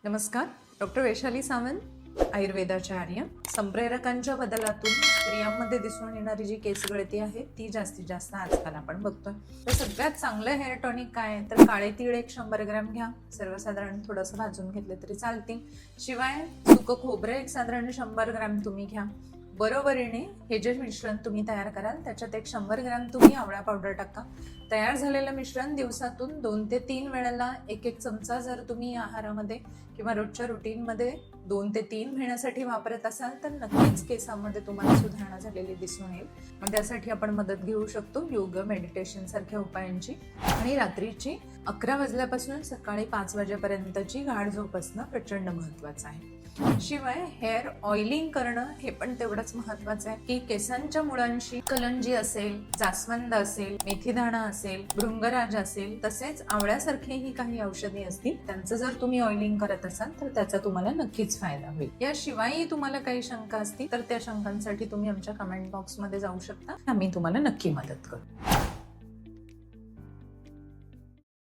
नमस्कार, डॉक्टर वैशाली सावंत, आयुर्वेदाचार्य. संप्रेरकांच्या बदलातून स्त्रियांमध्ये दिसून येणारी जी केस गळती आहे ती जास्तीत जास्त आजकाल आपण बघतोय. तर सगळ्यात चांगलं हेअर टॉनिक काय आहे तर काळे तीळ 100 ग्रॅम घ्या. सर्वसाधारण थोडंसं भाजून घेतले तरी चालतील. शिवाय सुकं खोबरं एक साधारण 100 ग्रॅम तुम्ही घ्या. बरोबरीने हे जे मिश्रण तुम्ही तयार कराल त्याच्यात 100 ग्रॅम तुम्ही आवळा पावडर टाका. तयार झालेलं मिश्रण दिवसातून 2 ते 3 वेळेला एक चमचा जर तुम्ही आहारामध्ये किंवा रोजच्या रुटीनमध्ये 2 ते 3 महिन्यासाठी वापरत असाल तर नक्कीच केसांमध्ये तुम्हाला सुधारणा झालेली दिसून येईल. मग त्यासाठी आपण मदत घेऊ शकतो योग, मेडिटेशन सारख्या उपायांची. आणि रात्रीची 11 वाजल्यापासून सकाळी 5 वाजेपर्यंतची गाढ झोप असणं प्रचंड महत्वाचं आहे. शिवाय हेअर ऑइलिंग करणं हे पण तेवढंच महत्वाचं आहे की केसांच्या मुळांशी कलंजी असेल, जास्वंद असेल, मेथीदाणा असेल, भृंगराज असेल, तसेच आवळ्यासारखेही काही औषधी असतील, त्यांचं जर तुम्ही ऑइलिंग करत असाल तर त्याचा तुम्हाला नक्कीच फायदा होईल. याशिवायही तुम्हाला काही शंका असतील तर त्या शंकांसाठी तुम्ही आमच्या कमेंट बॉक्समध्ये जाऊ शकता. आम्ही तुम्हाला नक्की मदत करू.